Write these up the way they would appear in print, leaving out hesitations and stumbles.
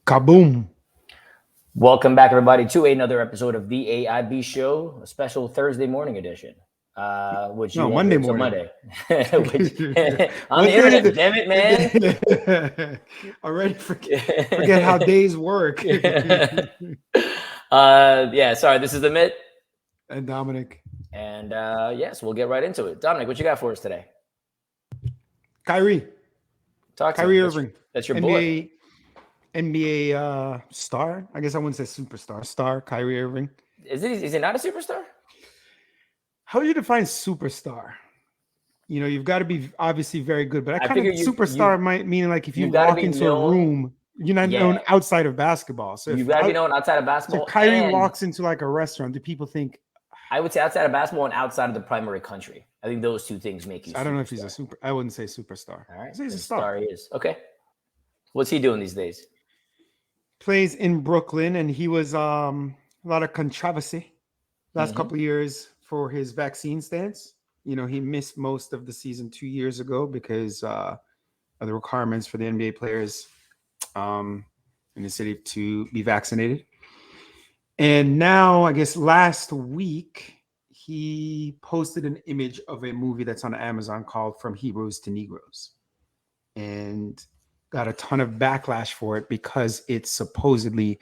Kaboom. Welcome back, everybody, to another episode of the AIB Show, a special Thursday morning edition. Which No, you Monday hear morning. Which, on the internet, damn it, man. Already forget how days work. Sorry, this is the Mitt. And Dominic. And yes, we'll get right into it. Dominic, what you got for us today? Kyrie Irving. That's your NBA, boy. NBA star. I guess I wouldn't say superstar. Star, Kyrie Irving. Is he not a superstar? How do you define superstar? You know, you've got to be obviously very good, but I kind of superstar might mean like if you walk into a room, you're not known outside of basketball. So you've got to be known outside of basketball. So Kyrie walks into like a restaurant. Do people think? I would say outside of basketball and outside of the primary country. I think those two things make you. I don't know if he's a super. I wouldn't say superstar. All right, he's a star. He is. Okay. What's he doing these days? Plays in Brooklyn, and he was a lot of controversy last couple of years for his vaccine stance. You know, he missed most of the season 2 years ago because of the requirements for the NBA players in the city to be vaccinated. And now, I guess last week, he posted an image of a movie that's on Amazon called From Hebrews to Negroes. And got a ton of backlash for it because it's supposedly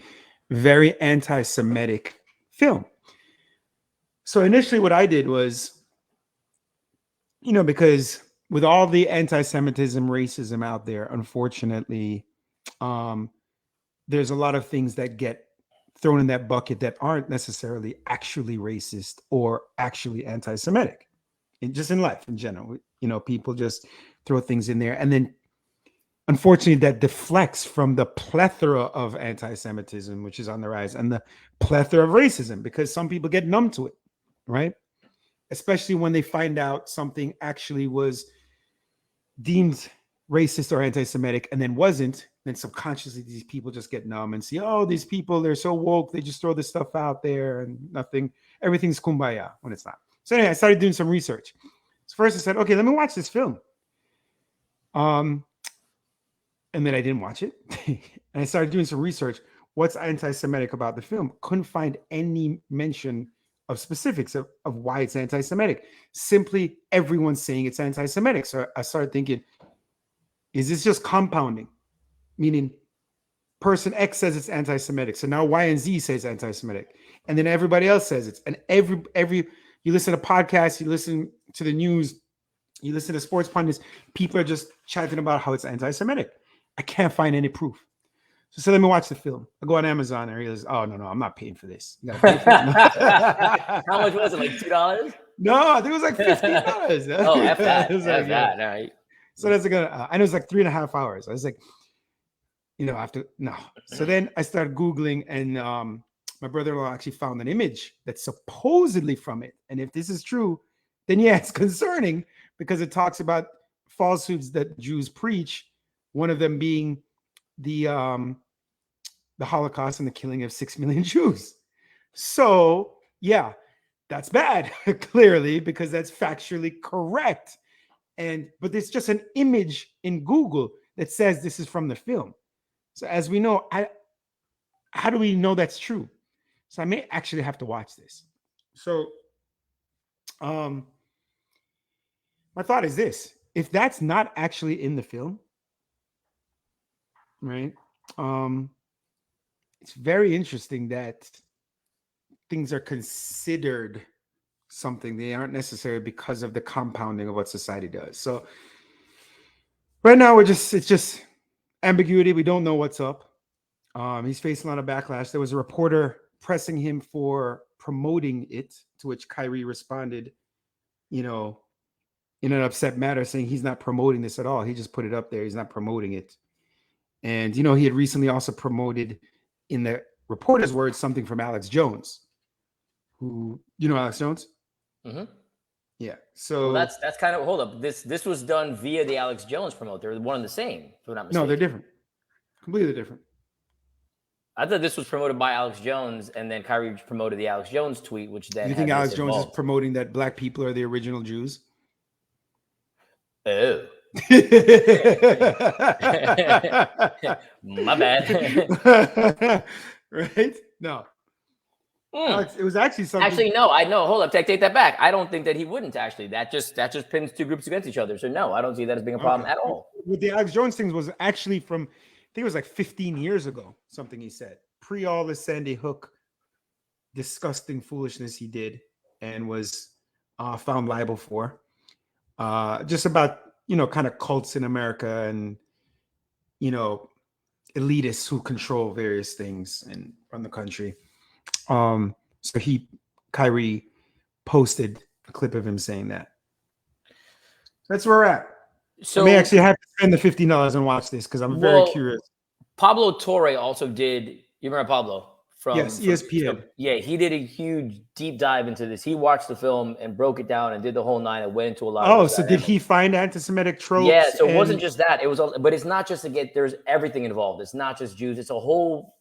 very anti-Semitic film. So initially what I did was, you know, because with all the anti-Semitism, racism out there, unfortunately, there's a lot of things that get thrown in that bucket that aren't necessarily actually racist or actually anti-Semitic. And just in life in general, you know, people just throw things in there. And then unfortunately, that deflects from the plethora of anti-Semitism, which is on the rise, and the plethora of racism, because some people get numb to it, right? Especially when they find out something actually was deemed racist or anti-Semitic and then wasn't, then subconsciously these people just get numb and see, oh, these people, they're so woke, they just throw this stuff out there and everything's kumbaya when it's not. So anyway, I started doing some research. So first I said, okay, let me watch this film. And then I didn't watch it. And I started doing some research. What's anti-Semitic about the film? Couldn't find any mention of specifics of why it's anti-Semitic. Simply everyone's saying it's anti-Semitic. So I started thinking, is this just compounding? Meaning person X says it's anti-Semitic. So now Y and Z says anti-Semitic. And then everybody else says it's. And every you listen to podcasts, you listen to the news, you listen to sports pundits, people are just chatting about how it's anti-Semitic. I can't find any proof. So let me watch the film. I go on Amazon and I realize, oh, no, I'm not paying for this. You gotta pay for it. How much was it? Like $2? No, I think it was like $15. Oh, F that. F that. All right. So that's like, I know it's like 3.5 hours. I was like, you know, no. So then I started Googling and my brother-in-law actually found an image that's supposedly from it. And if this is true, then yeah, it's concerning because it talks about falsehoods that Jews preach. One of them being the Holocaust and the killing of 6 million Jews. So yeah, that's bad, clearly, because that's factually correct. But it's just an image in Google that says this is from the film. So as we know, how do we know that's true? So I may actually have to watch this. So my thought is this: if that's not actually in the film, right? It's very interesting that things are considered something they aren't necessary because of the compounding of what society does. So right now it's just ambiguity. We don't know what's up. He's facing a lot of backlash. There was a reporter pressing him for promoting it, to which Kyrie responded, you know, in an upset manner, saying he's not promoting this at all. He just put it up there. He's not promoting it. And, you know, he had recently also promoted, in the reporter's words, something from Alex Jones, who, you know, Alex Jones? Mm-hmm. Yeah. So that's kind of, hold up. This was done via the Alex Jones promote. They're one and the same, if I'm not mistaken. No, they're different. Completely different. I thought this was promoted by Alex Jones, and then Kyrie promoted the Alex Jones tweet, which then. You think Alex Jones is promoting that black people are the original Jews? Oh. My bad. Right? No. Alex, it was actually something. Actually, no, I know. Hold up, take that back. I don't think that he wouldn't actually. That just pins two groups against each other. So no, I don't see that as being a problem at all. With the Alex Jones things was actually from, I think it was like 15 years ago, something he said. Pre all the Sandy Hook disgusting foolishness he did and was found liable for. Just about, kind of cults in America and, elitists who control various things and run the country. So Kyrie posted a clip of him saying that. That's where we're at. So I may actually have to spend the $15 and watch this because I'm very curious. Pablo Torre also did. You remember Pablo from ESPN? Yeah, he did a huge deep dive into this. He watched the film and broke it down and did the whole nine and went into a lot. Oh, so did he find anti-Semitic tropes? Yeah, so it wasn't just that. It was, but it's not just there's everything involved. It's not just Jews. It's a whole.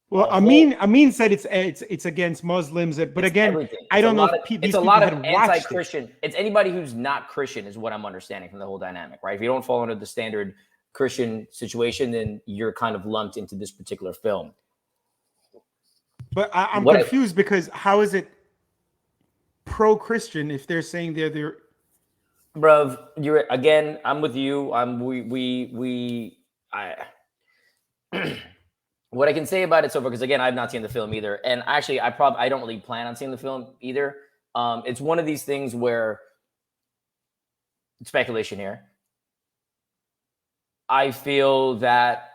Well, Amin said it's against Muslims, but again, I don't know if it's a lot of anti-Christian. It's anybody who's not Christian is what I'm understanding from the whole dynamic, right? If you don't fall under the standard Christian situation, then you're kind of lumped into this particular film. But I'm confused because how is it pro-Christian if they're saying they're Bruv, I'm with you. What I can say about it so far, because again, I've not seen the film either. And actually, I don't really plan on seeing the film either. It's one of these things where speculation here. I feel that,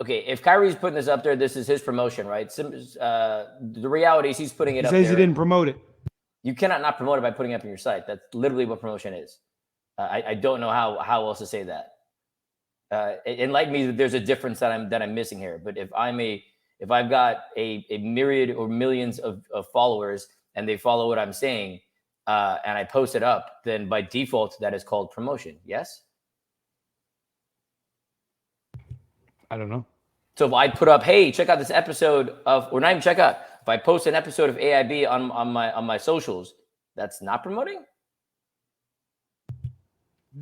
okay, if Kyrie's putting this up there, this is his promotion, right? The reality is he's putting it up there. He says he didn't promote it. You cannot not promote it by putting it up on your site. That's literally what promotion is. I don't know how else to say that. Enlighten me that there's a difference that I'm missing here. But if I've got a myriad or millions of followers and they follow what I'm saying, and I post it up, then by default that is called promotion. Yes. I don't know. So if I put up, hey, check out this episode of, or not even check out, if I post an episode of AIB on my socials, that's not promoting.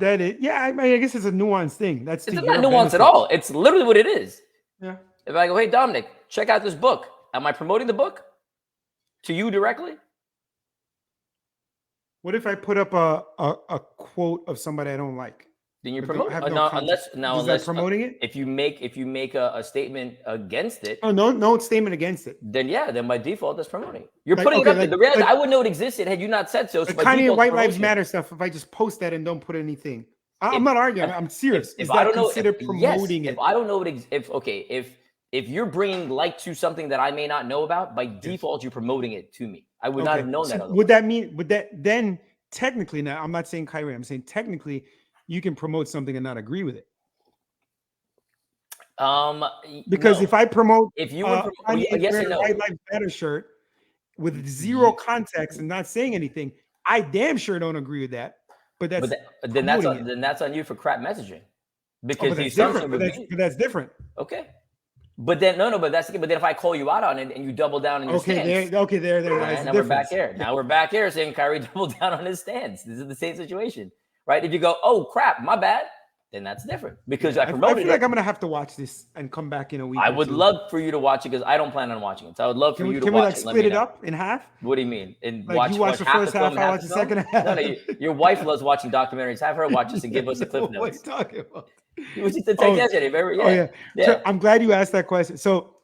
I guess it's a nuanced thing. It's not nuanced at all. It's literally what it is. Yeah. If I go, hey, Dominic, check out this book. Am I promoting the book to you directly? What if I put up a quote of somebody I don't like? Then you're promoting. Unless promoting it. If you make a statement against it. Oh, no statement against it. Then by default that's promoting. You're putting it up there. The reality, I wouldn't know it existed had you not said so. So Kanye and White Lives Matter stuff. If I just post that and don't put anything, I'm not arguing. I'm serious. If I don't know, promoting it? If I don't know if you're bringing light to something that I may not know about, by default you're promoting it to me. I would not have known that. Otherwise. Would that mean? Would that then technically? Now I'm not saying Kyrie. I'm saying technically. You can promote something and not agree with it. Because if I promote, if you would yes and no, White Lives Matter shirt with zero context and not saying anything, I damn sure don't agree with that. But then that's on you for crap messaging. Because that's different. But that's different. Okay. But then but then if I call you out on it and you double down on your stance. There. Now we're back here. Now we're back here saying Kyrie doubled down on his stance. This is the same situation. Right? If you go, oh crap, my bad, then that's different because I promoted it. I feel like I'm gonna have to watch this and come back in a week. I would love for you to watch it because I don't plan on watching it. So I would love for you to watch it. Can we like split it up in half? What do you mean? And you watch the first half, I watch the second half. No, your wife loves watching documentaries. Have her watch this and give us a clip notes. What are you talking about? What you text yesterday, remember? Yeah. So I'm glad you asked that question. So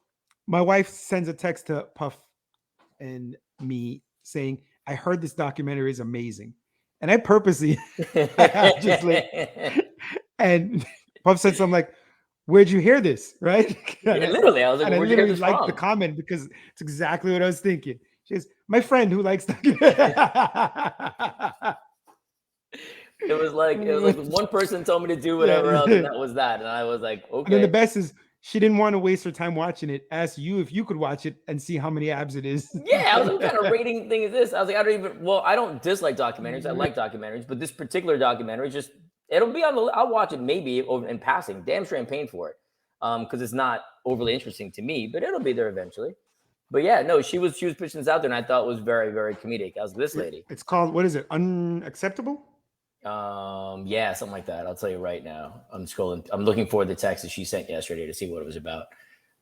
my wife sends a text to Puff and me saying, "I heard this documentary is amazing." And I purposely just and Puff said something like, "Where'd you hear this?" Right? Literally, I was like, "Where'd you hear this from?" The comment because it's exactly what I was thinking. She goes, "My friend who likes that." It was like one person told me to do whatever else, and that was that. And I was like, "Okay." And then the best is she didn't want to waste her time watching it. Asked you if you could watch it and see how many abs it is. Yeah, I was like, what kind of rating thing is this? I was like, I don't dislike documentaries. I like documentaries, but this particular documentary it'll be on I'll watch it maybe in passing. Damn sure I'm paying for it. Because it's not overly interesting to me, but it'll be there eventually. But yeah, no, she was pushing this out there and I thought it was very, very comedic. I was this lady. It's called, what is it? Unacceptable? Yeah, something like that. I'll tell you right now. I'm scrolling. I'm looking for the text that she sent yesterday to see what it was about.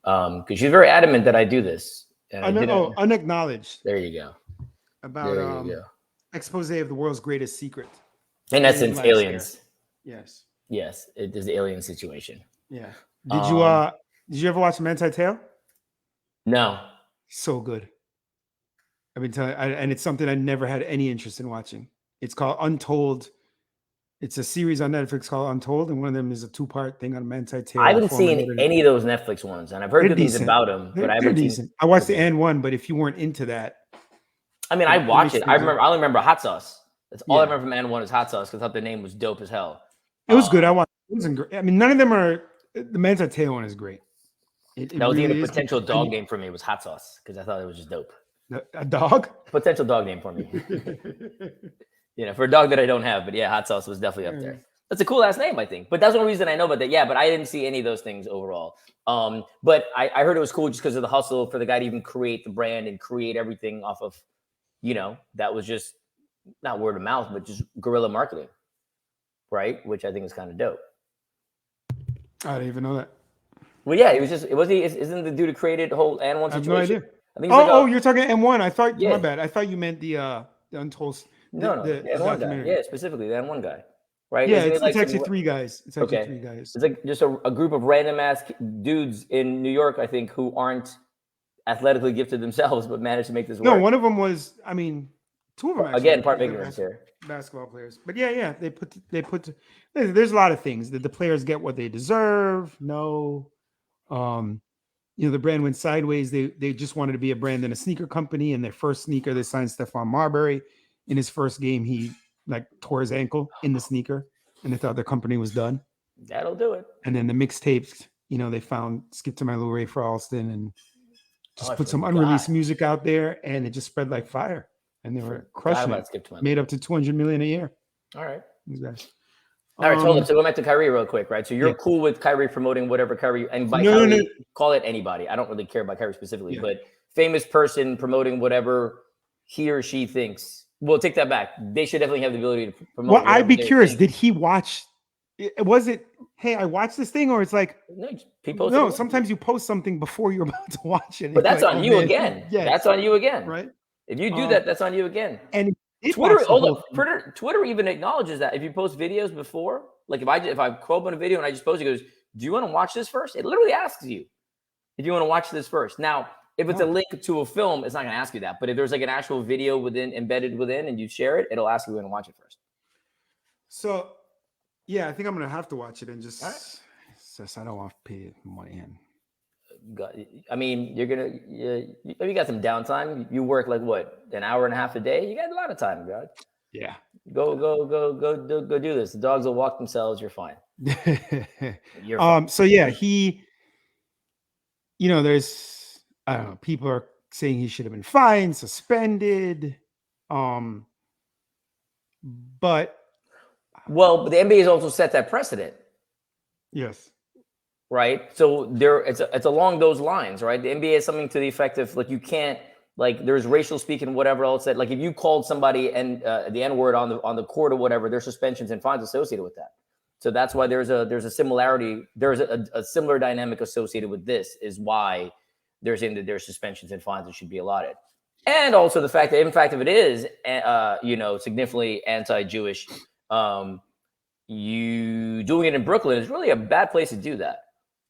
Because she's very adamant that I do this, and I didn't. Unacknowledged. There you go. About There you go. expose of the world's greatest secret. In essence, aliens. Yes. Yes, it is the alien situation. Yeah. Did you ever watch Manti Te'o? No. So good. I've been telling, and it's something I never had any interest in watching. It's called Untold. It's a series on Netflix called Untold, and one of them is a 2-part thing on Manti Te'o. I haven't seen any of those Netflix ones, and I've heard good things about them, but I haven't seen. I watched the and one, but if you weren't into that, I mean, I watch it. I only remember Hot Sauce. That's all I remember from and one is Hot Sauce because I thought the name was dope as hell. It was good. I watched. It wasn't great. I mean, none of them are. The Manti Te'o one is great. That was even a potential dog name for me. Was Hot Sauce because I thought it was just dope. A dog? Potential dog name for me. For a dog that I don't have, but yeah, Hot Sauce was definitely up there. That's a cool ass name, I think. But that's the only reason I know about that. Yeah, but I didn't see any of those things overall. But I heard it was cool just because of the hustle for the guy to even create the brand and create everything off of, that was just not word of mouth, but just guerrilla marketing, right? Which I think is kind of dope. I didn't even know that. Well, yeah, isn't the dude who created the whole and one situation? I have no idea. I think you're talking M1. I thought, my bad. I thought you meant the Untold. The M1 guy. Yeah, specifically the M1 guy. Right? Yeah, it's actually 3 guys. It's actually 3 guys. It's like just a group of random ass dudes in New York, I think, who aren't athletically gifted themselves, but managed to make this work. No, one of them was, 2 of them actually. Again, part of ignorance here. Basketball players. But yeah, they put there's a lot of things. Did the players get what they deserve? No. The brand went sideways. They just wanted to be a brand and a sneaker company. And their first sneaker, they signed Stephon Marbury. In his first game, he tore his ankle in the sneaker, and they thought their company was done. That'll do it. And then the mixtapes, they found Skip to My Lou Ray for Alston and just put some unreleased music out there, and it just spread like fire. And they were crushing it. Made up to $200 million a year. All right. These guys. All right, hold up. So go back to Kyrie real quick, right? So you're cool with Kyrie promoting whatever Kyrie, and by Kyrie, call it anybody. I don't really care about Kyrie specifically, but famous person promoting whatever he or she thinks. Well, take that back. They should definitely have the ability to promote. Well, I'd be curious. Did he watch? Was it, hey, I watched this thing, or it's like, no, sometimes you post something before you're about to watch it. But that's on you again. Yeah, that's on you again. Right. If you do that, that's on you again. And Twitter even acknowledges that if you post videos before, like if I quote on a video and I just post, it goes, do you want to watch this first? It literally asks you if you want to watch this first. Now, if it's a link to a film, it's not going to ask you that. But if there's like an actual video embedded within and you share it, it'll ask you to watch it first. So, yeah, I think I'm going to have to watch it and just I don't want to pay money in. I mean, you're going to, you got some downtime. You work like what, an hour and a half a day? You got a lot of time, bro. Yeah. Go do this. The dogs will walk themselves. You're fine. You're fine. So yeah, there's, I don't know, people are saying he should have been fined, suspended. But the NBA has also set that precedent. Yes. Right. So it's along those lines, right? The NBA is something to the effect of like you can't, like there's racial speaking, whatever else that, like if you called somebody and the N-word on the court or whatever, there's suspensions and fines associated with that. So that's why there's a similarity. There's a similar dynamic associated with this is why there's suspensions and fines that should be allotted. And also the fact that, in fact, if it is, significantly anti-Jewish, you doing it in Brooklyn is really a bad place to do that.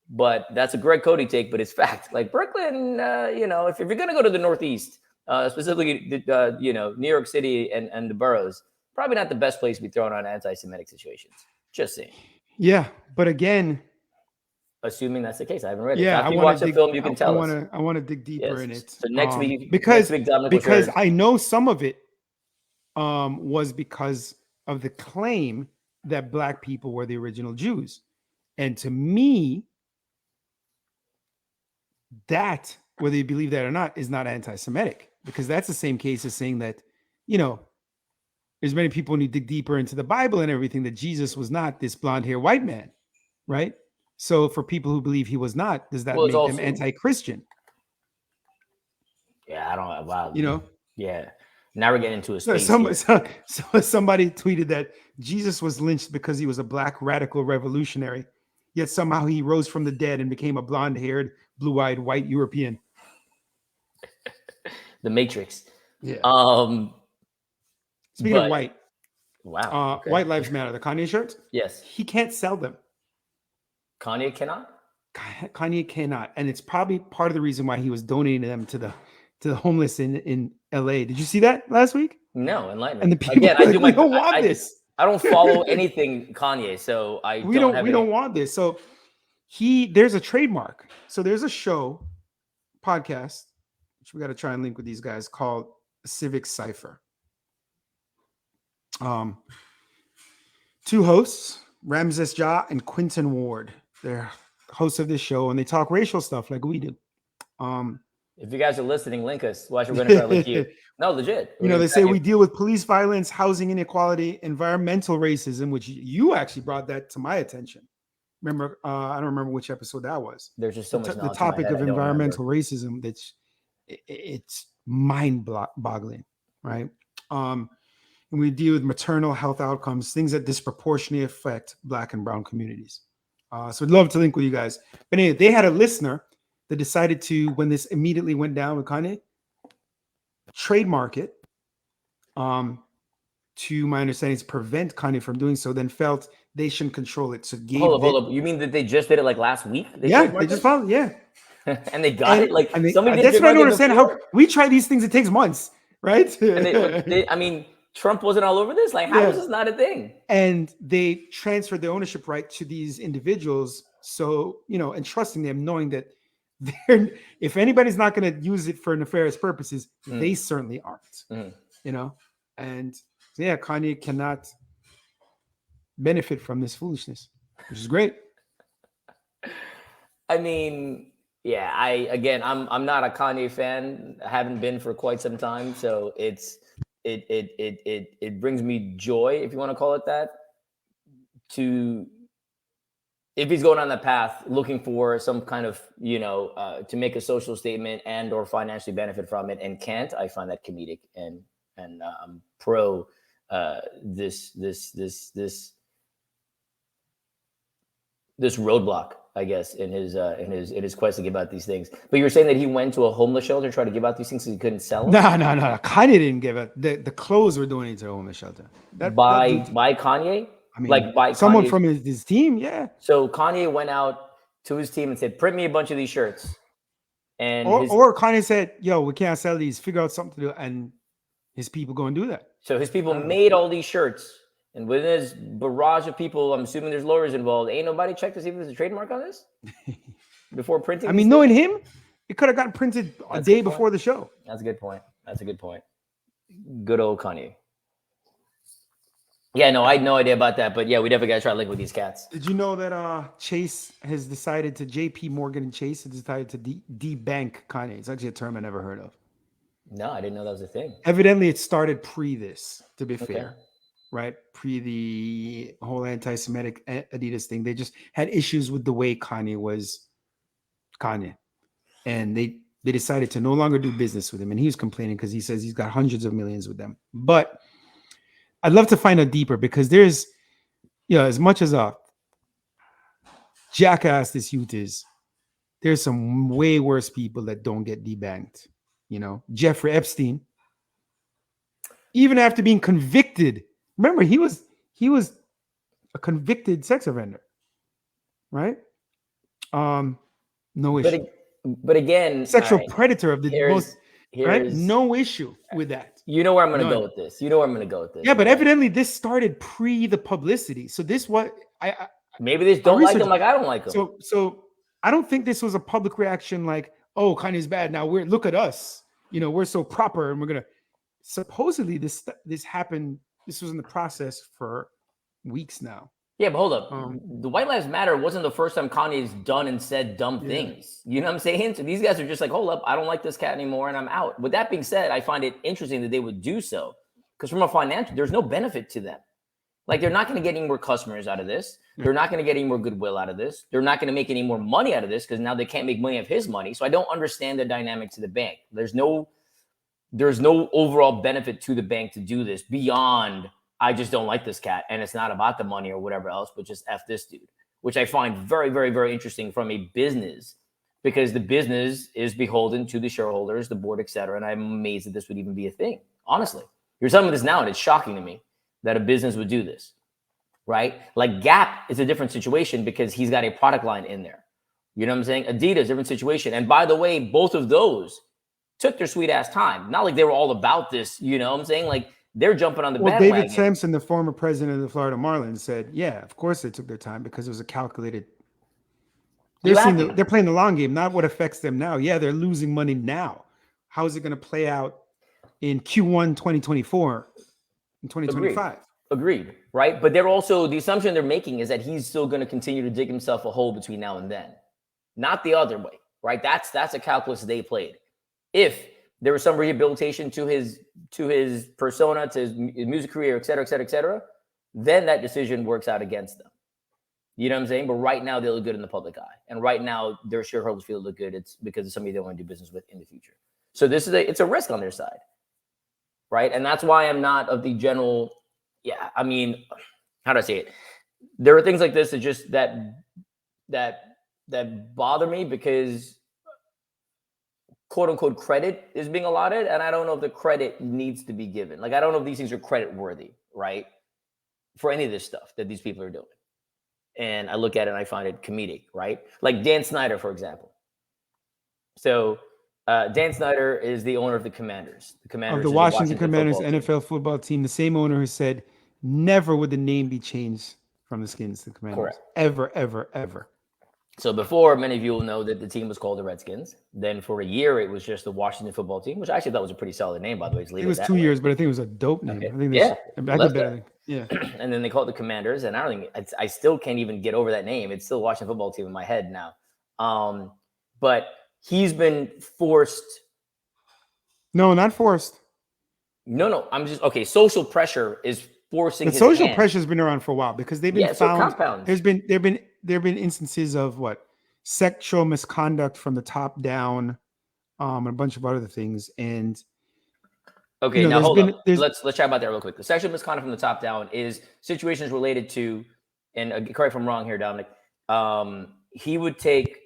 But that's a Greg Cody take, but it's fact. Like Brooklyn, if you're going to go to the Northeast, specifically, New York City and the boroughs, probably not the best place to be thrown on anti-Semitic situations. Just saying. Yeah, but again, assuming that's the case, I haven't read it. Yeah, if you watch the film, you can tell us. I want to dig deeper in it. So next week, because I know some of it was because of the claim that Black people were the original Jews, and to me, that, whether you believe that or not, is not anti-Semitic, because that's the same case as saying that, there's many people when you dig deeper into the Bible and everything that Jesus was not this blonde-haired white man, right? So for people who believe he was not, does that make them anti-Christian? Yeah, I don't know. Wow. Yeah. Now we're getting into a So space here. somebody tweeted that Jesus was lynched because he was a black radical revolutionary, yet somehow he rose from the dead and became a blonde-haired, blue-eyed white European. The Matrix. Yeah. Speaking But of white, wow. Okay. White Lives Matter, the Kanye shirts, Yes. he can't sell them. Kanye cannot? Kanye cannot, and it's probably part of the reason why he was donating them to the homeless in LA. Did you see that last week? No, enlighten me. And the people Again, like, we don't want this. I don't follow anything Kanye, so we don't want this. So there's a trademark. So there's a show, podcast, which we got to try and link with these guys, called Civic Cipher. Two hosts, Ramses Ja and Quentin Ward. They're hosts of this show, and they talk racial stuff like we do. If you guys are listening, link us. Watch, we're going to try to link you. No, legit. They say we deal with police violence, housing inequality, environmental racism, which you actually brought that to my attention. Remember, I don't remember which episode that was. There's just so much the topic of environmental racism. It's mind-boggling, right? And we deal with maternal health outcomes, things that disproportionately affect Black and Brown communities. So I'd love to link with you guys. But anyway, they had a listener that decided to, when this immediately went down with Kanye, trademark it. To my understanding, to prevent Kanye from doing so, then felt they shouldn't control it. So hold up. You mean that they just did it like last week? They just found it, yeah. And they got it? Like somebody that's what I don't understand. How we try these things, it takes months, right? And Trump wasn't all over this. Like, how is this not a thing? And they transferred the ownership right to these individuals. So, and trusting them, knowing that if anybody's not going to use it for nefarious purposes, they certainly aren't, and yeah, Kanye cannot benefit from this foolishness, which is great. I mean, yeah, I'm not a Kanye fan. I haven't been for quite some time. So it brings me joy, if you want to call it that, if he's going on that path, looking for some kind of, to make a social statement and or financially benefit from it and can't, I find that comedic and I'm pro this roadblock, I guess, in his quest to give out these things. But you were saying that he went to a homeless shelter to try to give out these things because he couldn't sell them? No. Kanye didn't give it. The clothes were donated to a homeless shelter. By Kanye? I mean, like by someone Kanye's, from his team, yeah. So Kanye went out to his team and said, "Print me a bunch of these shirts." And or Kanye said, "Yo, we can't sell these. Figure out something to do." And his people go and do that. So his people made all these shirts, and within this barrage of people, I'm assuming there's lawyers involved. Ain't nobody checked to see if there's a trademark on this before printing. I mean, knowing him, it could have gotten printed a day before the show. That's a good point. Good old Kanye. Yeah, no, I had no idea about that, but yeah, we definitely got to try to link with these cats. Did you know that Chase has decided to, JP Morgan and Chase has decided to debank Kanye? It's actually a term I never heard of. No, I didn't know that was a thing. Evidently, it started pre this, to be fair, right? Pre the whole anti-Semitic Adidas thing. They just had issues with the way Kanye was Kanye. And they decided to no longer do business with him. And he was complaining because he says he's got hundreds of millions with them. But I'd love to find out deeper because there's, as much as a jackass this youth is, there's some way worse people that don't get debanked. Jeffrey Epstein, even after being convicted, remember he was a convicted sex offender, right? No issue. But again, sexual predator of the most, right? No issue with that. You know where I'm going to go with this. Yeah, but evidently this started pre the publicity. So this maybe they don't like him like I don't like him. So I don't think this was a public reaction like, oh, Kanye's bad. Now look at us. We're so proper and we're gonna. Supposedly this happened. This was in the process for weeks now. Yeah, but hold up. The White Lives Matter wasn't the first time Kanye's done and said dumb things. You know what I'm saying? So these guys are just like, hold up, I don't like this cat anymore and I'm out. With that being said, I find it interesting that they would do so because from a financial, there's no benefit to them. Like they're not going to get any more customers out of this. They're not going to get any more goodwill out of this. They're not going to make any more money out of this because now they can't make money of his money. So I don't understand the dynamic to the bank. There's no there's no overall benefit to the bank to do this beyond I just don't like this cat, and it's not about the money or whatever else, but just F this dude, which I find very, very, very interesting from a business, because the business is beholden to the shareholders, the board, et cetera. And I'm amazed that this would even be a thing. Honestly, you're telling me this now, and it's shocking to me that a business would do this, right? Like Gap is a different situation because he's got a product line in there. You know what I'm saying? Adidas, different situation. And by the way, both of those took their sweet ass time. Not like they were all about this, you know what I'm saying? Like, they're jumping on the bandwagon. David Sampson, the former president of the Florida Marlins, said, yeah, of course they took their time because it was a calculated. They're playing the long game, not what affects them now. Yeah, they're losing money now. How is it going to play out in Q1 2024 and 2025? Agreed, right? But they're also, the assumption they're making is that he's still going to continue to dig himself a hole between now and then. Not the other way, right? That's a calculus they played. If there was some rehabilitation to his persona, to his music career, et cetera, then that decision works out against them. You know what I'm saying? But right now they look good in the public eye. And right now their shareholders feel look good. It's because of somebody they want to do business with in the future. So it's a risk on their side, right? And that's why I'm not of the general, I mean, how do I say it? There are things like this that just, that bother me because quote unquote credit is being allotted, and I don't know if the credit needs to be given. Like, I don't know if these things are credit worthy, right? For any of this stuff that these people are doing. And I look at it and I find it comedic, right? Like Dan Snyder, for example. So Dan Snyder is the owner of the Commanders. Of the Washington Commanders NFL football team, the same owner who said never would the name be changed from the Skins to the Commanders. Correct. Ever, ever, ever. So before, many of you will know that the team was called the Redskins. Then for a year, it was just the Washington football team, which I actually thought was a pretty solid name, by the way. It was 2 years, but I think it was a dope name. Okay. I think Yeah. And then they called it the Commanders, and I don't think I still can't even get over that name. It's still Washington football team in my head now. But he's been forced. No, not forced. No. I'm just okay. Social pressure is forcing. The social pressure has been around for a while because they've been found. So There've been instances of sexual misconduct from the top down, and a bunch of other things. And okay, now hold on. Let's chat about that real quick. The sexual misconduct from the top down is situations related to, and correct if I'm wrong here, Dominic. He would take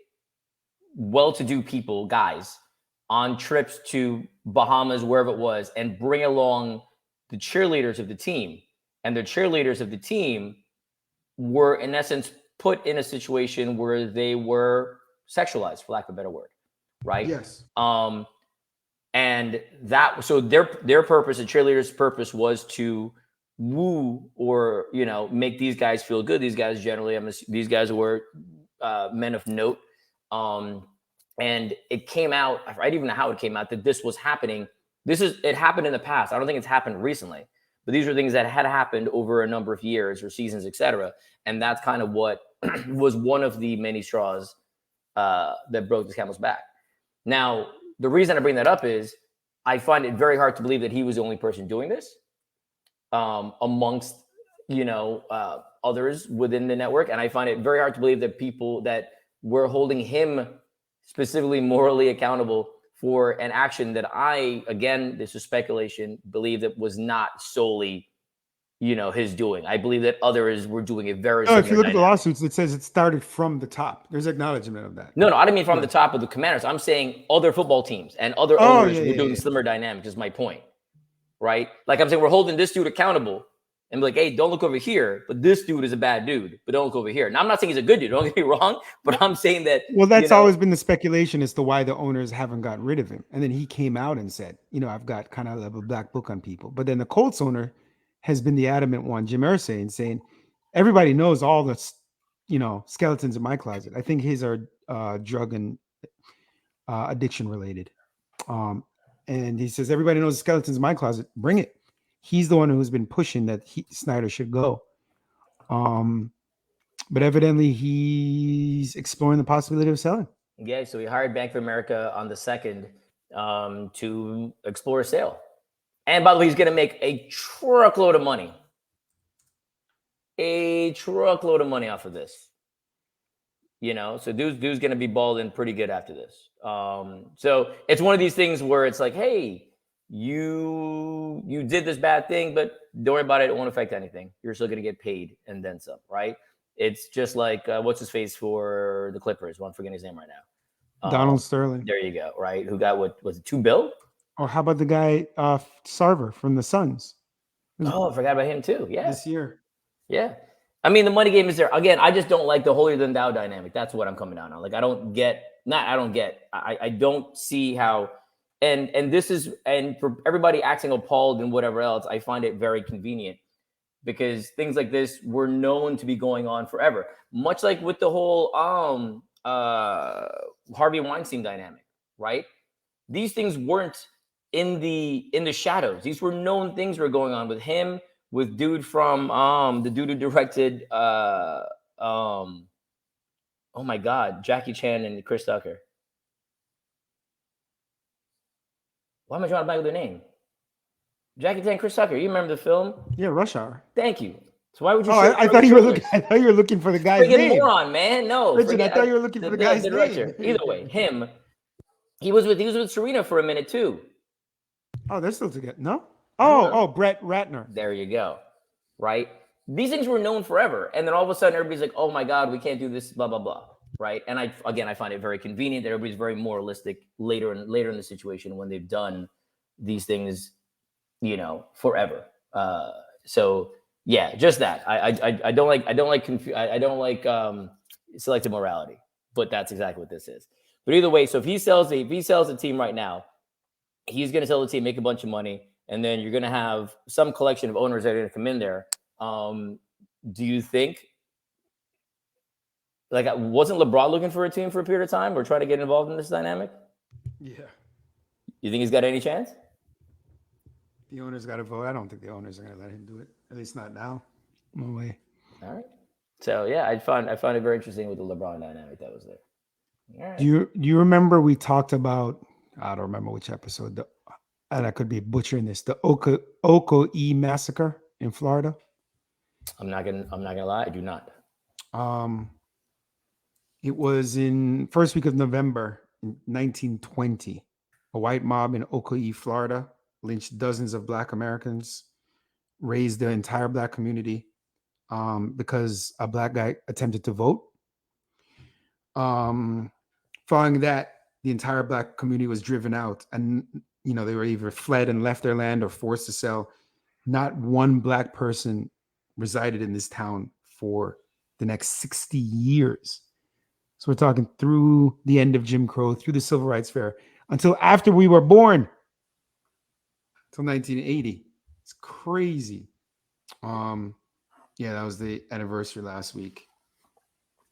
well-to-do people, guys, on trips to Bahamas, wherever it was, and bring along the cheerleaders of the team. And the cheerleaders of the team were, in essence, put in a situation where they were sexualized, for lack of a better word, right? Yes. And that, so their purpose, the cheerleaders' purpose, was to woo or make these guys feel good. These guys generally, these guys were men of note. And it came out, I don't even know how it came out, that this was happening. It happened in the past. I don't think it's happened recently, but these are things that had happened over a number of years or seasons, et cetera. And that's kind of what was one of the many straws that broke the camel's back. Now, the reason I bring that up is I find it very hard to believe that he was the only person doing this amongst, others within the network. And I find it very hard to believe that people that were holding him specifically morally accountable for an action that this is speculation, believe that was not solely, his doing. I believe that others were doing it very. No, if you look at the lawsuits, it says it started from the top. There's acknowledgement of that. No, I didn't mean from the top of the Commanders. I'm saying other football teams and other owners were doing similar dynamics. Is my point, right? Like I'm saying, we're holding this dude accountable and be like, hey, don't look over here, but this dude is a bad dude, but don't look over here. Now, I'm not saying he's a good dude. Don't get me wrong, but I'm saying that. Well, that's always been the speculation as to why the owners haven't gotten rid of him. And then he came out and said, I've got kind of a black book on people. But then the Colts owner has been the adamant one, Jim Irsay, saying everybody knows all the, skeletons in my closet. I think his are drug and addiction related. And he says, everybody knows the skeletons in my closet. Bring it. He's the one who's been pushing that Snyder should go. But evidently he's exploring the possibility of selling. Yeah, so he hired Bank of America on the 2nd to explore a sale. And by the way, he's going to make a truckload of money. Off of this. So dude's going to be balling pretty good after this. So it's one of these things where it's like, hey, you did this bad thing, but don't worry about it. It won't affect anything. You're still going to get paid and then some, right? It's just like what's his face for the Clippers? Well, I'm forgetting his name right now. Donald Sterling. There you go. Right? Who got what was it? $2 billion? Or how about the guy Sarver from the Suns? Oh, I forgot about him too. Yeah, This year. yeah. I mean, the money game is there. Again, I just don't like the holier than thou dynamic. That's what I'm coming down on. Like, I don't see how, and this is, and for everybody acting appalled and whatever else, I find it very convenient because things like this were known to be going on forever. Much like with the whole Harvey Weinstein dynamic, right? These things weren't in the shadows. These were known things were going on with him, with dude from the dude who directed oh my God, Jackie Chan and Chris Tucker. Why am I drawing a blank with their name? Jackie Chan, Chris Tucker. You remember the film? Yeah, Rush Hour. Thank you. So why would you? I thought you were looking. I thought you were looking for the guy's name. Moron, man. No, Richard, I thought you were looking for the guy's name. Either way, him. He was with Serena for a minute too. Oh, they're still together. No. Oh, Brett Ratner. There you go. Right. These things were known forever, and then all of a sudden, everybody's like, "Oh my God, we can't do this." Blah blah blah. Right. And I find it very convenient that everybody's very moralistic later in the situation when they've done these things, forever. So yeah, just that. I don't like selective morality, but that's exactly what this is. But either way, so if he sells the team right now, he's going to sell the team, make a bunch of money, and then you're going to have some collection of owners that are going to come in there. Do you think, like, wasn't LeBron looking for a team for a period of time or trying to get involved in this dynamic? Yeah. You think he's got any chance? The owners got to vote. I don't think the owners are going to let him do it. At least not now. No way. All right. So yeah, I found it very interesting with the LeBron dynamic that was there. All right. Do you remember we talked about? I don't remember which episode. And I could be butchering this. The Ocoee Massacre in Florida. I'm not gonna lie. I do not. It was in first week of November, 1920. A white mob in Ocoee, Florida, lynched dozens of Black Americans, raised the entire Black community because a Black guy attempted to vote. Following that, the entire Black community was driven out, and they were either fled and left their land or forced to sell. Not one Black person resided in this town for the next 60 years. So we're talking through the end of Jim Crow, through the Civil Rights Fair, until after we were born, till 1980. It's crazy. Yeah, that was the anniversary last week.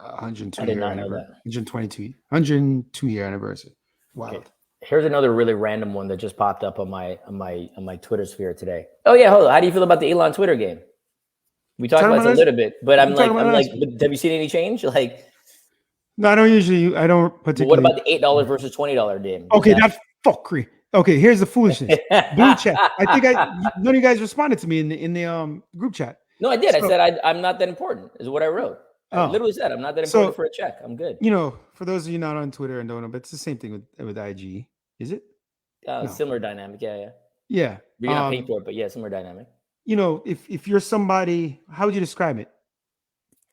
102 year anniversary. 102 year anniversary. Wow. Okay. Here's another really random one that just popped up on my Twitter sphere today. Oh yeah, hold on. How do you feel about the Elon Twitter game? We talked about it a little bit, but I'm like, have you seen any change? Like, no, I don't particularly. What about the $8 versus $20 game? Okay, that's fuckery. Okay, here's the foolishness. Blue chat. I think none of you guys responded to me in the group chat. No, I did. So, I said I'm not that important. Is what I wrote. I literally said I'm not that important for a check. I'm good. For those of you not on Twitter and don't know, but it's the same thing with IG. Is it? No. Similar dynamic. Yeah. Yeah. You're not paying for it, but yeah, similar dynamic. If you're somebody, how would you describe it?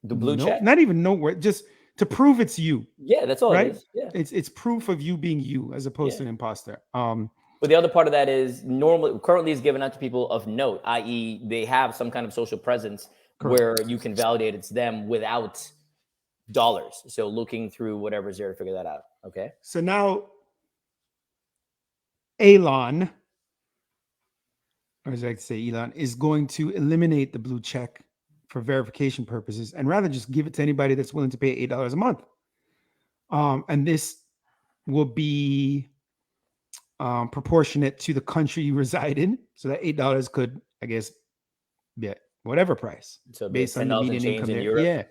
The blue check? Not even nowhere. Just to prove it's you. Yeah, that's all right? it is. Yeah. It's proof of you being you as opposed to an imposter. But the other part of that is currently is given out to people of note, i.e. they have some kind of social presence. Correct. Where you can validate it's them without dollars. So looking through whatever's there to figure that out. Okay. So now Elon, or as I like to say, Elon is going to eliminate the blue check for verification purposes and rather just give it to anybody that's willing to pay $8 a month. And this will be proportionate to the country you reside in. So that $8 could, I guess, be whatever price, so based on the median income there. Europe.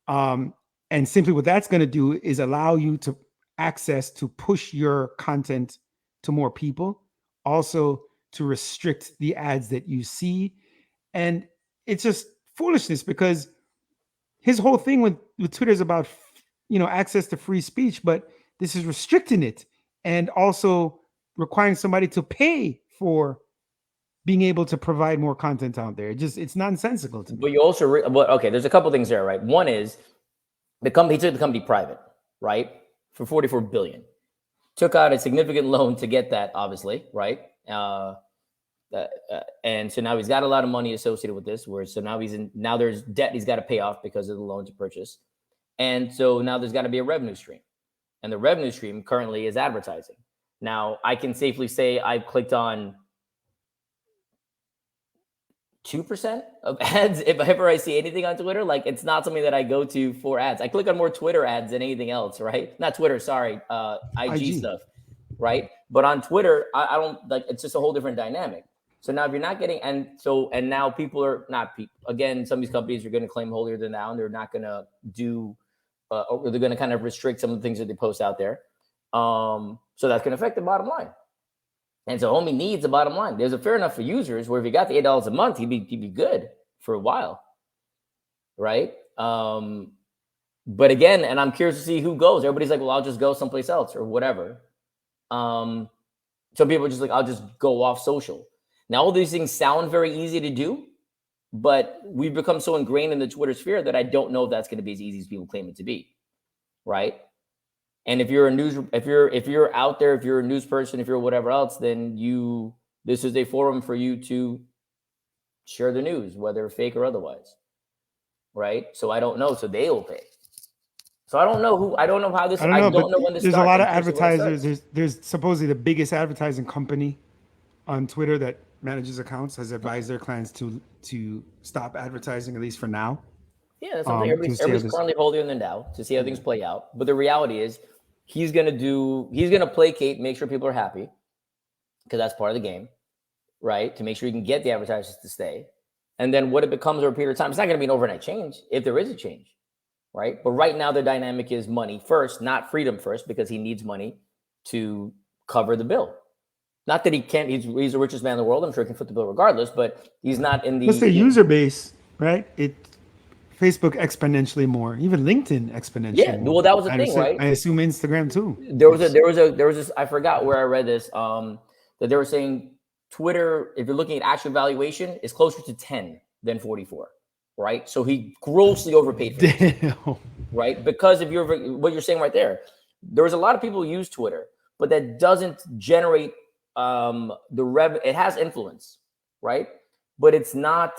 Yeah. And simply what that's going to do is allow you to access to push your content to more people, also to restrict the ads that you see. And it's just foolishness because his whole thing with Twitter is about, access to free speech, but this is restricting it and also requiring somebody to pay for being able to provide more content out there. It's nonsensical to me. But you also, okay, there's a couple things there, right? One is he took the company private, right? For $44 billion. Took out a significant loan to get that, obviously, right? And so now he's got a lot of money associated with this, so now there's debt he's got to pay off because of the loan to purchase. And so now there's got to be a revenue stream. And the revenue stream currently is advertising. Now, I can safely say I've clicked on 2% of ads if ever I see anything on Twitter. Like, it's not something that I go to for ads. I click on more Twitter ads than anything else, right? Not Twitter, sorry, IG stuff, right? But on Twitter, I don't like. It's just a whole different dynamic. So now if you're not getting, and now people are not people. Again, some of these companies are going to claim holier than thou, and they're not going to do, or they're going to kind of restrict some of the things that they post out there. So that's going to affect the bottom line. And so homie needs a bottom line. There's a fair enough for users where if you got the $8 a month, he'd be good for a while, right? But again, and I'm curious to see who goes. Everybody's like, well, I'll just go someplace else or whatever. Some people are just like, I'll just go off social. Now, all these things sound very easy to do, but we've become so ingrained in the Twitter sphere that I don't know if that's going to be as easy as people claim it to be, right? And if you're if you're out there, if you're a news person, if you're whatever else, then this is a forum for you to share the news, whether fake or otherwise, right? So I don't know. So they will pay. So I don't know how this. I don't know when this. There's a lot of advertisers. There's supposedly the biggest advertising company on Twitter that manages accounts has advised their clients to stop advertising, at least for now. Yeah, that's something everybody's currently holding than thou to see how things play out. But the reality is, he's gonna placate, make sure people are happy, because that's part of the game, right? To make sure you can get the advertisers to stay. And then what it becomes over a period of time, it's not gonna be an overnight change if there is a change, right? But right now the dynamic is money first, not freedom first, because he needs money to cover the bill. Not that he can't, he's the richest man in the world. I'm sure he can foot the bill regardless, but he's not in the... Plus the user base, right? Facebook exponentially more, even LinkedIn exponentially. Yeah, well, that was the thing, right? I assume Instagram too. There was this. I forgot where I read this. That they were saying Twitter, if you're looking at actual valuation, is closer to 10 than 44, right? So he grossly overpaid for it, right? Because if what you're saying right there, there was a lot of people who use Twitter, but that doesn't generate it has influence, right? But it's not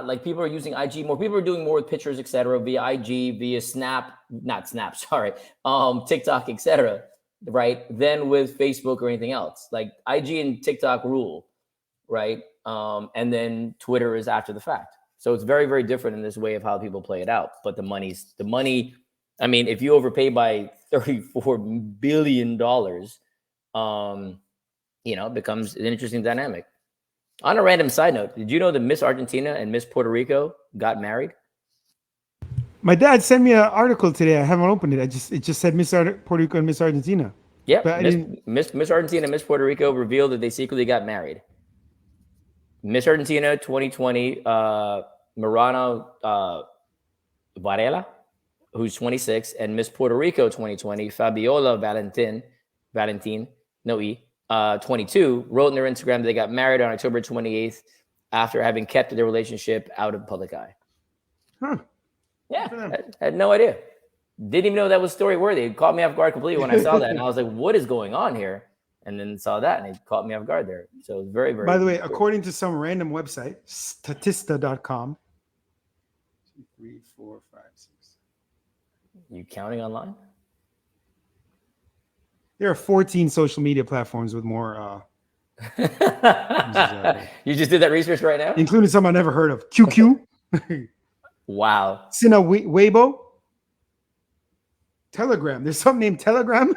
like people are using IG more. People are doing more with pictures, etc., via IG, via TikTok, etc., right? Than with Facebook or anything else. Like IG and TikTok rule, right? And then Twitter is after the fact. So it's very, very different in this way of how people play it out. But the money. I mean, if you overpay by $34 billion, it becomes an interesting dynamic. On a random side note, did you know that Miss Argentina and Miss Puerto Rico got married? My dad sent me an article today. I haven't opened it. It just said Miss Puerto Rico and Miss Argentina. Yeah, Miss Argentina and Miss Puerto Rico revealed that they secretly got married. Miss Argentina 2020, Marana Varela, who's 26, and Miss Puerto Rico 2020, Fabiola Valentin, 22, wrote in their Instagram that they got married on October 28th after having kept their relationship out of the public eye. Huh. Yeah, I had no idea. Didn't even know that was story worthy. It caught me off guard completely when I saw that. And I was like, what is going on here? And then saw that and it caught me off guard there. So it was very, very... By the way, according to some random website, Statista.com. 2, 3, 4, 5, 6. You counting online? There are 14 social media platforms with more. You just did that research right now? Including some I never heard of. QQ. Wow. Sina Weibo. Telegram. There's something named Telegram.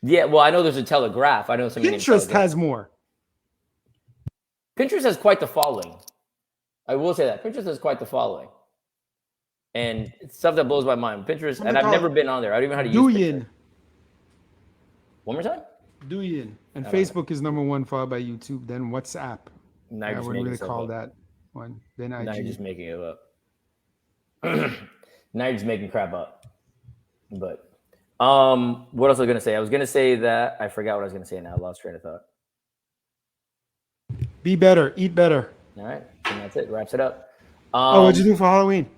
Yeah, well, I know there's a Telegraph. I know something named Pinterest has more. Pinterest has quite the following. I will say that. Pinterest has quite the following. And it's stuff that blows my mind. Pinterest, and I've never been on there. I don't even know how to use Pinterest. One more time? Douyin. And Facebook is number 1, followed by YouTube, then WhatsApp. Now I wouldn't really call that one. Then IG. Now you're just making it up. Now you're just making crap up. But What else was I gonna say? I was gonna say that I forgot what I was gonna say now. I lost train of thought. Be better, eat better. All right, and that's it. Wraps it up. Oh, what'd you do for Halloween?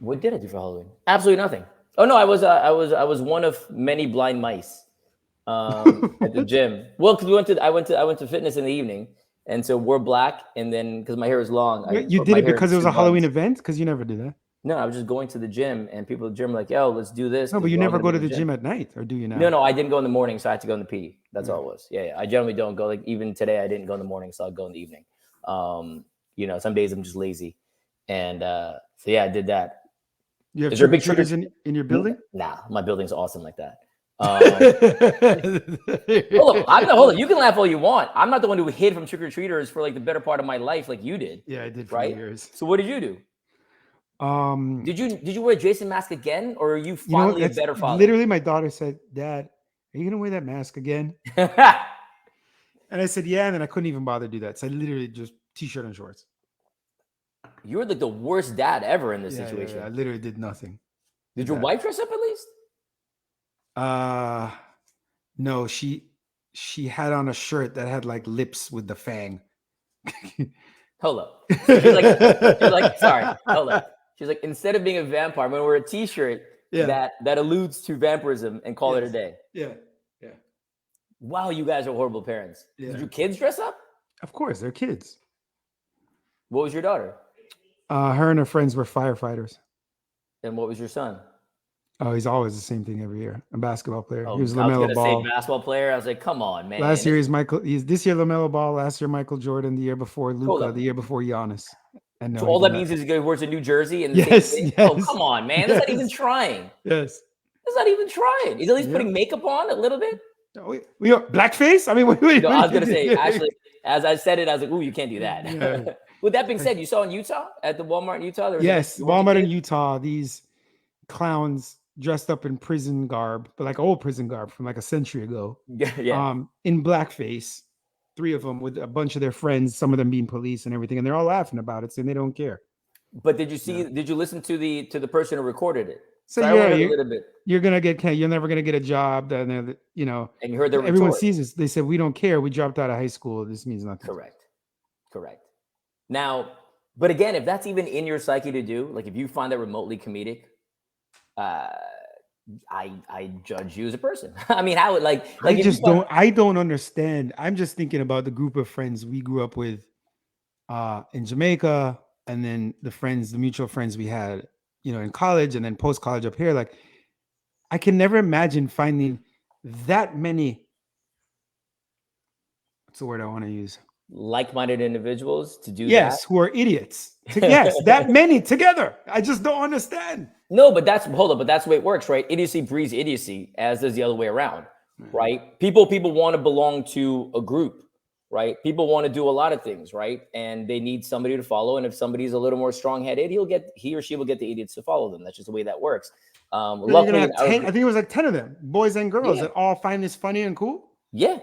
What did I do for Halloween? Absolutely nothing. Oh no, I was one of many blind mice at the gym. Well, because I went to fitness in the evening, and so wore black, and then because my hair is long, I You put did my it hair in because it was two a Halloween buns. event? Because you never do that. No, I was just going to the gym, and people at the gym were like, "Yo, let's do this." No, but 'cause you we're all never gonna go be to in the gym at night, or do you now? No, I didn't go in the morning, so I had to go in the PD. That's Yeah. all it was. Yeah, I generally don't go. Like even today, I didn't go in the morning, so I'll go in the evening. Some days I'm just lazy, and so yeah, I did that. You have Is there a trick or big trick or treaters in your building? Nah, my building's awesome like that. Hold up. You can laugh all you want. I'm not the one who hid from trick or treaters for like the better part of my life, like you did. Yeah, I did for Right? years. So what did you do? Did you wear a Jason mask again, or are you You know what? finally a That's better father? literally my daughter said, "Dad, are you gonna wear that mask again?" And I said, "Yeah," and then I couldn't even bother to do that. So I literally just t-shirt and shorts. You were like the worst dad ever in this situation. I literally did nothing. Did your wife dress up at least? No, she had on a shirt that had like lips with the fang. Hold up. So she's like, sorry, hold up. She's like, instead of being a vampire, I'm gonna wear a t-shirt that alludes to vampirism and call it a day. Yeah. Wow, you guys are horrible parents. Yeah. Did your kids dress up? Of course, they're kids. What was your daughter? Her and her friends were firefighters. And what was your son? Oh, he's always the same thing every year. A basketball player. Oh, He was I was LaMelo gonna Ball. say basketball player. I was like, come on, man. Last year he's this year LaMelo Ball. Last year Michael Jordan. The year before Luka. The year before Giannis. And so all that means is he wears a New Jersey and the yes, same thing? Yes. Oh, come on, man. That's not even trying. Yes. That's not even trying. He's at least putting makeup on a little bit. We blackface? I mean, no, I was gonna say, actually, as I said it, I was like, "Ooh, you can't do that." Yeah. With that being said, you saw in Utah at the Walmart in Utah. There was Walmart in Utah. These clowns dressed up in prison garb, but like old prison garb from like a century ago. Yeah. In blackface, 3 of them with a bunch of their friends, some of them being police and everything, and they're all laughing about it, saying they don't care. But did you see? Yeah. Did you listen to the person who recorded it? So yeah, you're never gonna get a job. Then and you heard their everyone retort. sees this. They said we don't care. We dropped out of high school. This means nothing. Correct. Now, but again, if that's even in your psyche to do, like if you find that remotely comedic, I judge you as a person. I mean, how I don't understand. I'm just thinking about the group of friends we grew up with in Jamaica, and then the mutual friends we had, in college, and then post college up here. Like, I can never imagine finding that many. What's the word I want to use? Like-minded individuals to do that. Yes, who are idiots. Yes, that many together. I just don't understand. No, but that's the way it works, right? Idiocy breeds idiocy, as does the other way around, right? People want to belong to a group, right? People want to do a lot of things, right? And they need somebody to follow. And if somebody's a little more strong-headed, he or she will get the idiots to follow them. That's just the way that works. Luckily, I think it was like 10 of them, boys and girls, that all find this funny and cool. Yeah.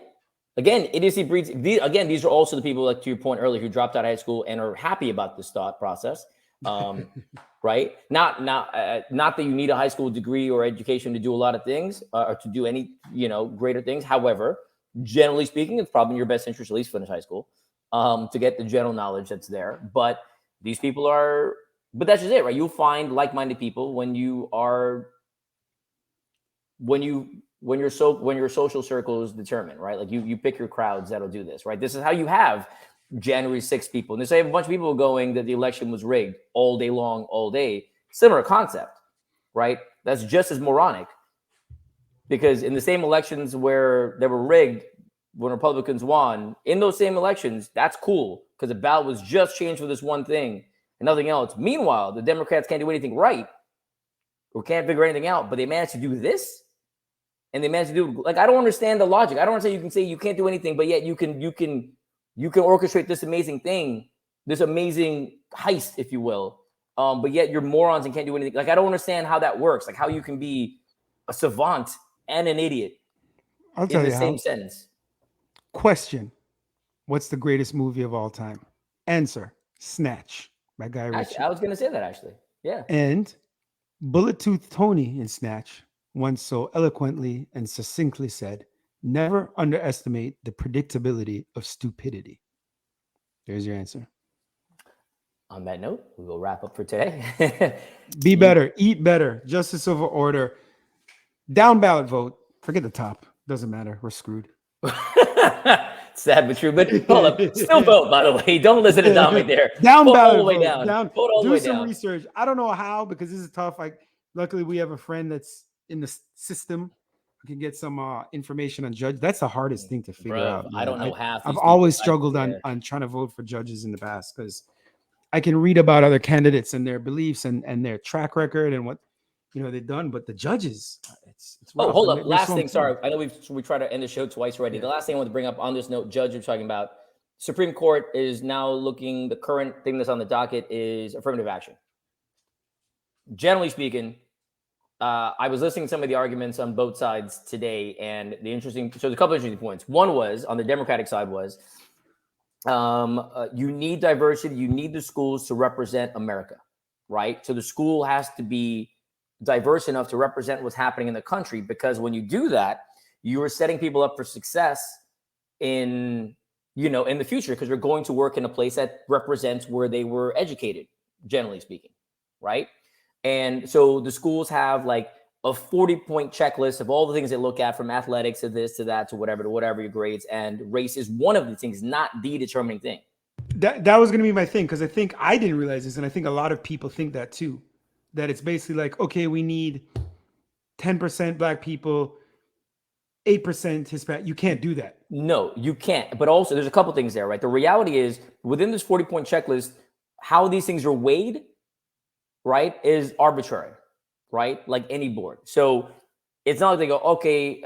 Again, idiocy breeds. These are also the people, like to your point earlier, who dropped out of high school and are happy about this thought process. Right? Not that you need a high school degree or education to do a lot of things or to do any, greater things. However, generally speaking, it's probably in your best interest to at least finish high school to get the general knowledge that's there. But these people but that's just it, right? You'll find like-minded people when your social circle is determined, right? Like you pick your crowds that'll do this, right? This is how you have January 6th people. And they say a bunch of people going that the election was rigged all day long, all day. Similar concept, right? That's just as moronic. Because in the same elections where they were rigged, when Republicans won, in those same elections, that's cool because the ballot was just changed for this one thing and nothing else. Meanwhile, the Democrats can't do anything right or can't figure anything out, but they managed to do this. And they managed to do, like, I don't understand the logic. I don't understand. You can say you can't do anything, but yet you can orchestrate this amazing thing, this amazing heist, if you will. But yet you're morons and can't do anything. Like, I don't understand how that works. Like how you can be a savant and an idiot in the same sentence. Question: what's the greatest movie of all time? Answer: Snatch by Guy Ritchie. I was going to say that actually. Yeah. And Bullet Tooth Tony in Snatch once so eloquently and succinctly said, never underestimate the predictability of stupidity. There's your answer. On that note, we will wrap up for today. Be better, eat better, justice over order, down ballot vote. Forget the top. Doesn't matter. We're screwed. Sad but true. But hold up, still vote. By the way, don't listen to Dominic there. Down vote ballot all the way vote. down. Down. Vote all the Do way some down. research. I don't know how because this is tough. Like, luckily we have a friend that's in the system who can get some information on judge. That's the hardest thing to figure out. I don't know half. I've always struggled on trying to vote for judges in the past because I can read about other candidates and their beliefs and their track record and what they've done, but the judges, it's rough. Hold up. Last thing, sorry. I know we tried to end the show twice already. Yeah. The last thing I want to bring up on this note, Judge, you're talking about, Supreme Court is now looking, the current thing that's on the docket is affirmative action. Generally speaking, I was listening to some of the arguments on both sides today, and there's a couple of interesting points. One was, on the Democratic side was, you need diversity, you need the schools to represent America, right? So the school has to be diverse enough to represent what's happening in the country, because when you do that, you are setting people up for success in the future, because they're going to work in a place that represents where they were educated, generally speaking, right? And so the schools have like a 40-point checklist of all the things they look at, from athletics to this to that to whatever your grades, and race is one of the things, not the determining thing. That was going to be my thing, because I think I didn't realize this, and I think a lot of people think that too. That it's basically like, okay, we need 10% Black people, 8% Hispanic. You can't do that. No, you can't. But also, there's a couple things there, right? The reality is, within this 40-point checklist, how these things are weighed, right, is arbitrary, right? Like any board. So it's not like they go, okay,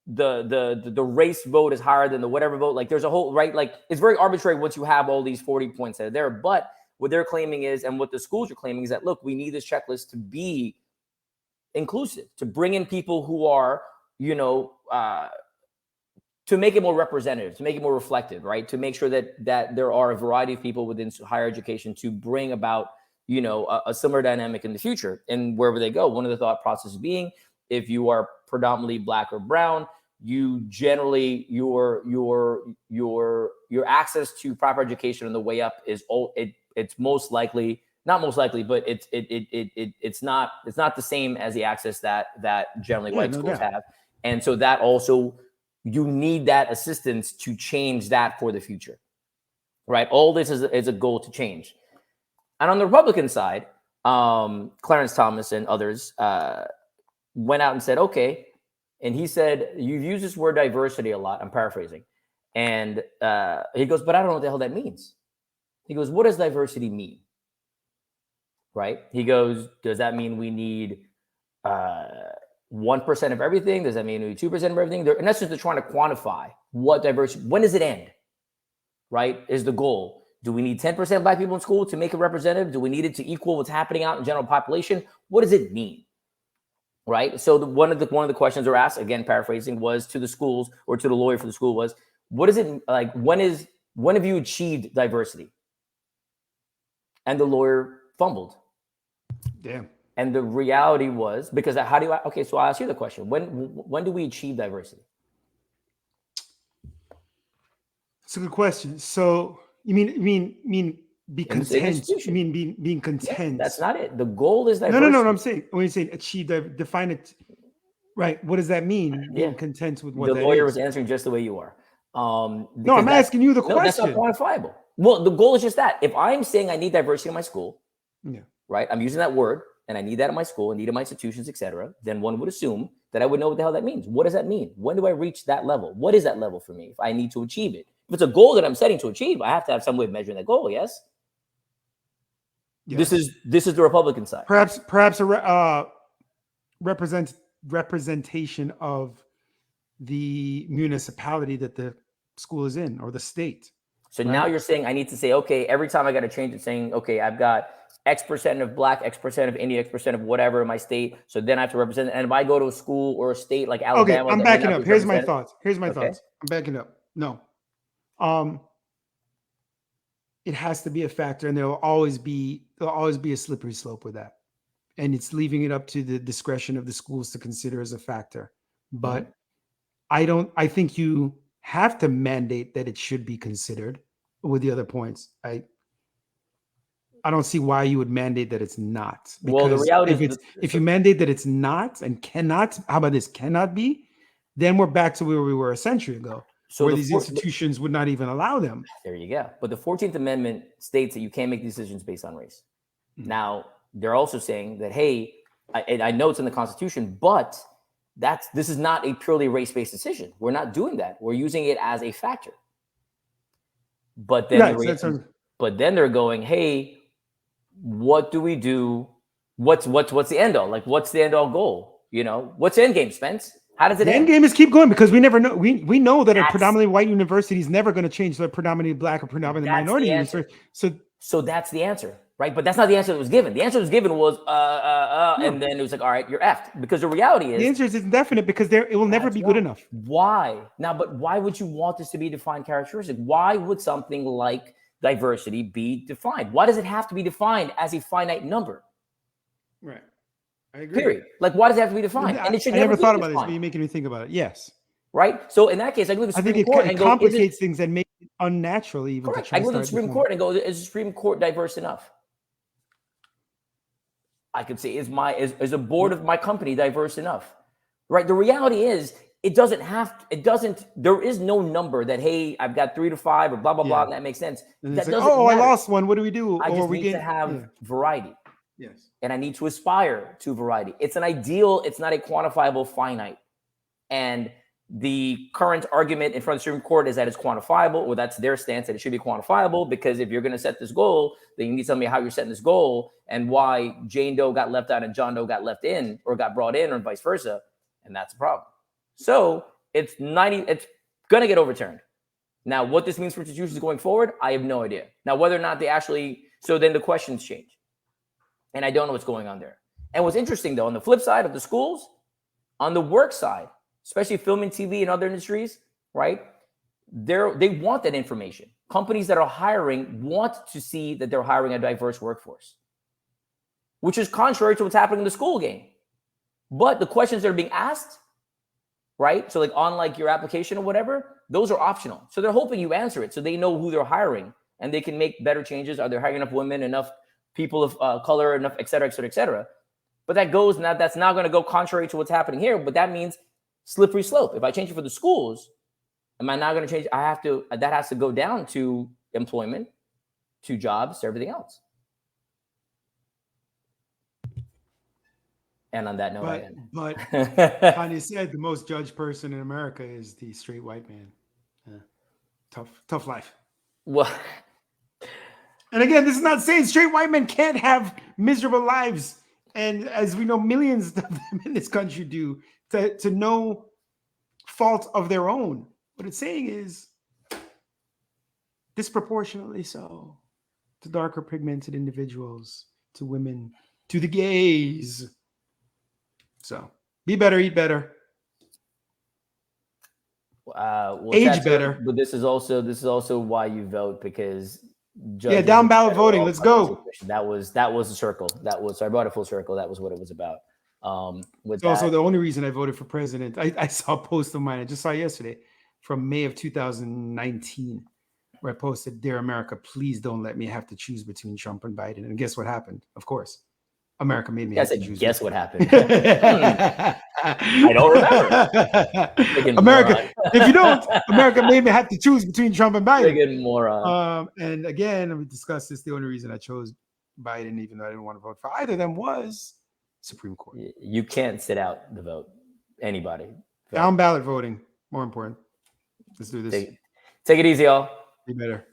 the race vote is higher than the whatever vote. Like there's a whole, right? Like it's very arbitrary once you have all these 40 points that are there. But what they're claiming is, and what the schools are claiming is that, look, we need this checklist to be inclusive, to bring in people who are, to make it more representative, to make it more reflective, right? To make sure that there are a variety of people within higher education to bring about, a similar dynamic in the future and wherever they go. One of the thought processes being, if you are predominantly Black or brown, you generally your access to proper education on the way up is it's most likely, not most likely, but it's not the same as the access that generally white schools have. And so that also, you need that assistance to change that for the future, right? All this is a goal to change. And on the Republican side, Clarence Thomas and others went out and said, okay. And he said, you've used this word diversity a lot. I'm paraphrasing. And he goes, but I don't know what the hell that means. He goes, what does diversity mean? Right? He goes, does that mean we need 1% of everything? Does that mean we need 2% of everything? In essence, they're trying to quantify what diversity, when does it end? Right? Is the goal. Do we need 10% Black people in school to make it representative? Do we need it to equal what's happening out in general population? What does it mean? Right? So one of the questions are asked, again, paraphrasing, was to the schools, or to the lawyer for the school, was, what is it like? When have you achieved diversity? And the lawyer fumbled. Damn. And the reality was, because so I'll ask you the question. When do we achieve diversity? It's a good question. So you mean be content? You mean being content? Yeah, that's not it. The goal is diversity. No. I'm saying, when you say achieve, define it. Right. What does that mean? Being content with what that is. The lawyer was answering just the way you are. No, I'm asking you the question. That's not quantifiable. Well, the goal is just that. If I'm saying I need diversity in my school, right, I'm using that word, and I need that in my school, I need it in my institutions, etc., then one would assume that I would know what the hell that means. What does that mean? When do I reach that level? What is that level for me if I need to achieve it? If it's a goal that I'm setting to achieve, I have to have some way of measuring that goal, yes? This is the Republican side. Perhaps a representation of the municipality that the school is in, or the state. So now you're saying I need to say, okay, every time I got to change it, saying, okay, I've got X% of Black, X% of Indian, X% of whatever in my state. So then I have to represent it. And if I go to a school or a state like Alabama, okay, I'm backing up. Here's my thoughts. I'm backing up. No. It has to be a factor, and there'll always be a slippery slope with that. and it's leaving it up to the discretion of the schools to consider as a factor. But I think you have to mandate that it should be considered with the other points. I don't see why you would mandate that it's not. Because well, the reality if you mandate that it's not and cannot, how about this, cannot be, then we're back to where we were a century ago, where these institutions would not even allow them. There you go. But the 14th Amendment states that you can't make decisions based on race. Now, they're also saying that, hey, I know it's in the Constitution, but this is not a purely race-based decision. We're not doing that. We're using it as a factor. But then, then they're going, hey, what do we do? What's the end all? Like, what's the end all goal? You know, what's the end game, Spence? How does it end? The end game is keep going, because we never know. We know that a predominantly white university is never going to change to a predominantly black or predominantly minority university. So that's the answer, right? But that's not the answer that was given. The answer that was given was and then it was like, all right, you're effed. Because the reality is the answer is indefinite, because it will never be good enough. Why? Now, but why would you want this to be a defined characteristic? Why would something like diversity be defined? Why does it have to be defined as a finite number? Right. I agree. Period. Like, why does it have to be defined? And it should I never never thought be about defined. this, but you're making me think about it. Yes. Right. So in that case, I go to the Supreme Court and it complicates things and makes it unnatural even. Correct. I go to the Supreme Court and go, is the Supreme Court diverse enough? I could say, is a board of my company diverse enough? Right. The reality is, there is no number that, hey, I've got 3 to 5 or blah, blah, blah. And that makes sense. And that doesn't matter. I lost one. What do we do? I just need to have variety. Yes. And I need to aspire to variety. It's an ideal. It's not a quantifiable finite. And the current argument in front of the Supreme Court is that it's quantifiable. Well, that's their stance, that it should be quantifiable, because if you're going to set this goal, then you need to tell me how you're setting this goal and why Jane Doe got left out and John Doe got left in, or got brought in, or vice versa. And that's a problem. So it's going to get overturned. Now, what this means for institutions going forward, I have no idea. Now, whether or not so then the questions change. And I don't know what's going on there. And what's interesting, though, on the flip side of the schools, on the work side, especially film and TV and other industries, right? They want that information. Companies that are hiring want to see that they're hiring a diverse workforce, which is contrary to what's happening in the school game. But the questions that are being asked, right? So like on like your application or whatever, those are optional. So they're hoping you answer it so they know who they're hiring and they can make better changes. Are they hiring enough women, enough people of color, enough, et cetera, et cetera, et cetera. But that's not going to go contrary to what's happening here. But that means slippery slope. If I change it for the schools, am I not going to change? That has to go down to employment, to jobs, to everything else. And on that note, but Kanye said the most judged person in America is the straight white man. Tough life. Well, and again, this is not saying straight white men can't have miserable lives. And as we know, millions of them in this country do, to no fault of their own. What it's saying is disproportionately so to darker pigmented individuals, to women, to the gays. So be better, eat better, age better. But this is also why you vote, because down ballot voting. Let's go. That was the circle. So I brought it full circle. That was what it was about. It's also the only reason I voted for president. I saw a post of mine I just saw yesterday from May of 2019 where I posted, "Dear America, please don't let me have to choose between Trump and Biden." And guess what happened? Of course, America made me have to choose. Guess what happened? I don't remember. America, if you don't, America made me have to choose between Trump and Biden. Friggin' moron. And again, we discussed this. The only reason I chose Biden, even though I didn't want to vote for either of them, was Supreme Court. You can't sit out the vote. Anybody. Down ballot voting, more important. Let's do this. Take it easy, y'all. Be better.